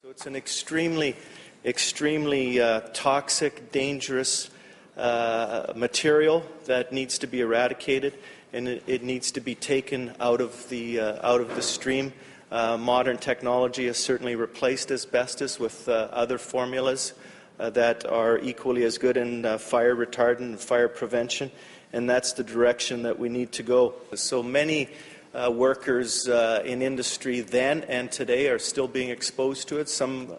So it's an extremely toxic, dangerous material that needs to be eradicated, and it needs to be taken out of the stream. Modern technology has certainly replaced asbestos with other formulas that are equally as good in fire retardant and fire prevention, and that's the direction that we need to go. So many workers in industry then and today are still being exposed to it. Some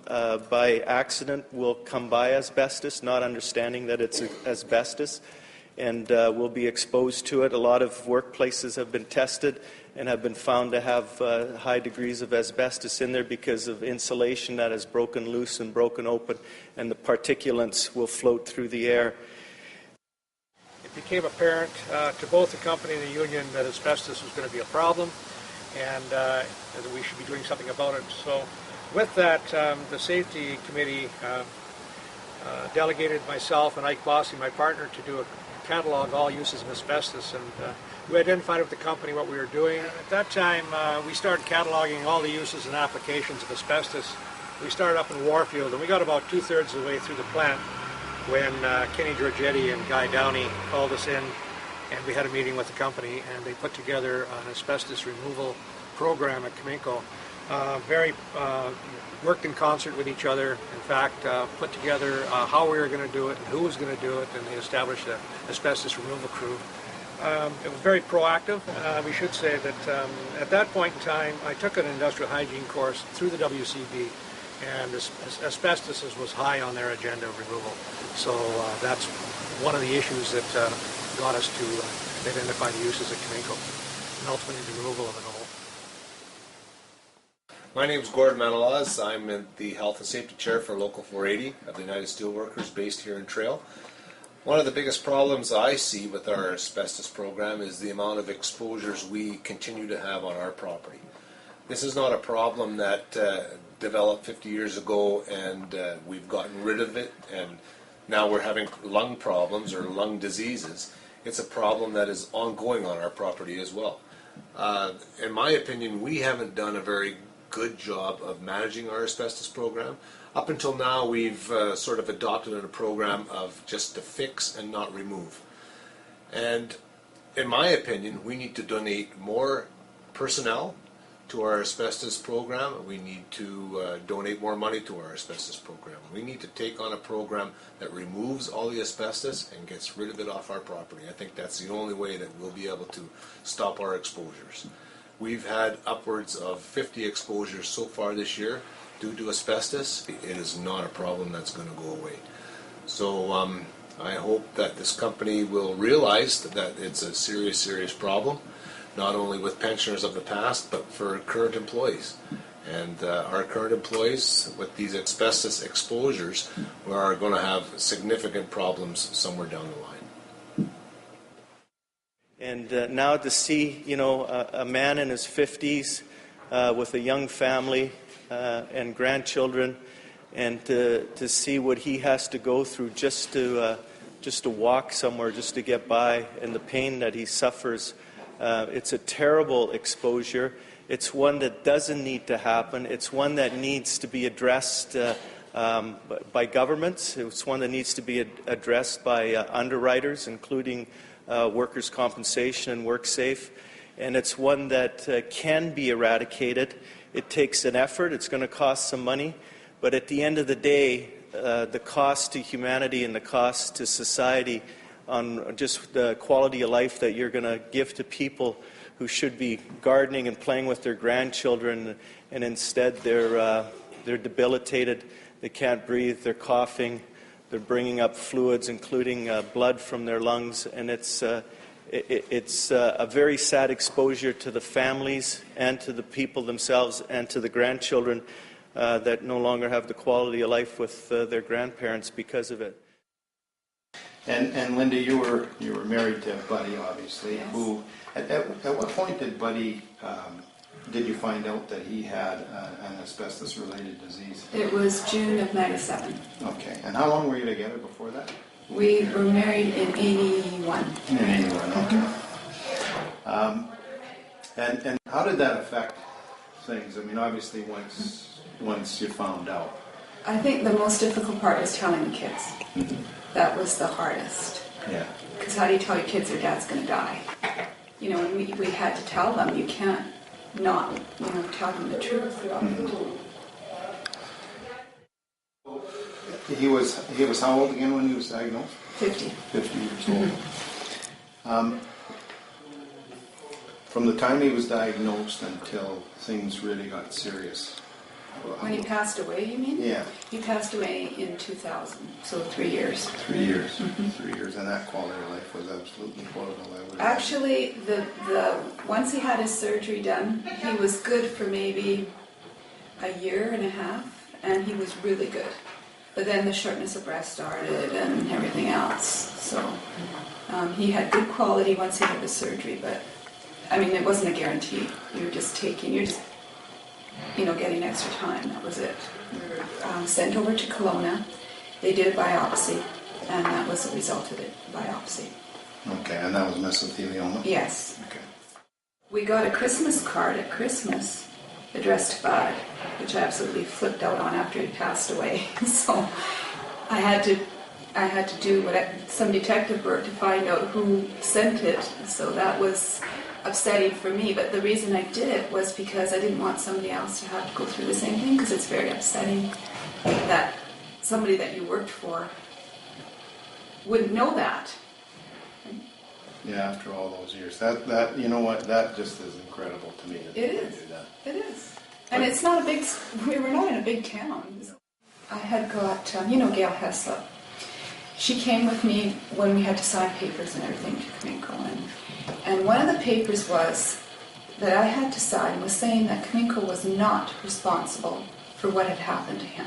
by accident will come by asbestos, not understanding that it's asbestos, and will be exposed to it. A lot of workplaces have been tested and have been found to have high degrees of asbestos in there because of insulation that has broken loose and broken open, and the particulates will float through the air. It became apparent to both the company and the union that asbestos was going to be a problem, and that we should be doing something about it. So with that, the safety committee delegated myself and Ike Bossy, my partner, to do a catalog all uses of asbestos, and we identified with the company what we were doing. At that time, we started cataloging all the uses and applications of asbestos. We started up in Warfield, and we got about 2/3 of the way through the plant when Kenny Giorgetti and Guy Downey called us in, and we had a meeting with the company, and they put together an asbestos removal program at Cominco. Worked in concert with each other. In fact, put together how we were going to do it and who was going to do it, and they established an asbestos removal crew. It was very proactive. We should say that at that point in time, I took an industrial hygiene course through the WCB, and asbestos was high on their agenda of removal. So that's one of the issues that got us to identify the uses at Cominco, and ultimately the removal of it all. My name is Gordon Manalaws. I'm the Health and Safety Chair for Local 480 of the United Steelworkers based here in Trail. One of the biggest problems I see with our asbestos program is the amount of exposures we continue to have on our property. This is not a problem that developed 50 years ago and we've gotten rid of it and now we're having lung problems or lung diseases. It's a problem that is ongoing on our property as well. In my opinion, we haven't done a very good job of managing our asbestos program. Up until now, we've sort of adopted a program of just to fix and not remove. And in my opinion, we need to donate more personnel to our asbestos program. We need to donate more money to our asbestos program. We need to take on a program that removes all the asbestos and gets rid of it off our property. I think that's the only way that we'll be able to stop our exposures. We've had upwards of 50 exposures so far this year due to asbestos. It is not a problem that's going to go away. So I hope that this company will realize that it's a serious problem, not only with pensioners of the past, but for current employees. And our current employees with these asbestos exposures are going to have significant problems somewhere down the line. And now to see, a man in his 50s with a young family and grandchildren, and to see what he has to go through just to walk somewhere, just to get by, and the pain that he suffers, it's a terrible exposure. It's one that doesn't need to happen. It's one that needs to be addressed by governments. It's one that needs to be addressed by underwriters, including workers' compensation and WorkSafe, and it's one that can be eradicated. It takes an effort. It's going to cost some money, but at the end of the day, the cost to humanity and the cost to society on just the quality of life that you're going to give to people who should be gardening and playing with their grandchildren, and instead they're debilitated, they can't breathe, they're coughing, they're bringing up fluids, including blood from their lungs, and it's a very sad exposure to the families and to the people themselves and to the grandchildren that no longer have the quality of life with their grandparents because of it. And Linda, you were married to Buddy, obviously. Yes. Who at what point did Buddy did you find out that he had an asbestos-related disease? It was June of '97. Okay. And how long were you together before that? We were married in '81. In '81. Okay. And how did that affect things? I mean, obviously, once once you found out? I think the most difficult part was telling the kids. That was the hardest. Yeah. Because how do you tell your kids their dad's going to die? You know, and we had to tell them. You can't not, tell them the truth. He was how old again when he was diagnosed? 50. 50 years old. From the time he was diagnosed until things really got serious. When he passed away, you mean? Yeah. He passed away in 2000, so 3 years. 3 years. 3 years, and that quality of life was absolutely horrible. Actually, the once he had his surgery done, he was good for maybe a year and a half, and he was really good. But then the shortness of breath started and everything else. So he had good quality once he had the surgery, but I mean, it wasn't a guarantee. You're just getting extra time. That was it. We were sent over to Kelowna. They did a biopsy, and that was the result of the biopsy. Okay, and that was mesothelioma? Yes. Okay. We got a Christmas card at Christmas addressed to Bud, which I absolutely flipped out on after he passed away. So I had to do some detective work to find out who sent it. So that was upsetting for me, but the reason I did it was because I didn't want somebody else to have to go through the same thing, because it's very upsetting that somebody that you worked for wouldn't know that. Yeah, after all those years. That you know what, that just is incredible to me. That It they is. do that. It is. And it's not we were not in a big town. I had got, Gail Heslop. She came with me when we had to sign papers and everything to Kaminko. And one of the papers that I had to sign was saying that Kaminko was not responsible for what had happened to him.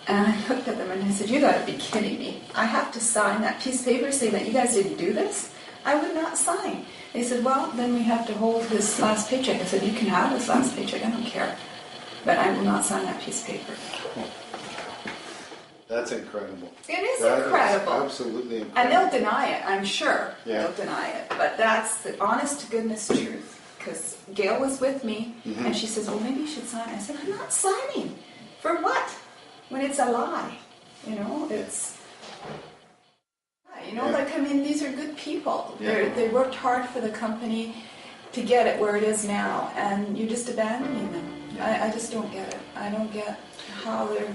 And I looked at them and I said, "You got to be kidding me. I have to sign that piece of paper saying that you guys didn't do this? I would not sign." They said, "Well, then we have to hold his last paycheck." I said, "You can have his last paycheck. I don't care. But I will not sign that piece of paper." That's incredible. It is That incredible. Is absolutely incredible. And they'll deny it, I'm sure. Yeah. They'll deny it. But that's the honest to goodness truth. Because Gail was with me, and she says, "Oh, maybe you should sign." I said, "I'm not signing. For what? When it's a lie." It's... these are good people. Yeah. They worked hard for the company to get it where it is now, and you're just abandoning them. I just don't get it. I don't get how they're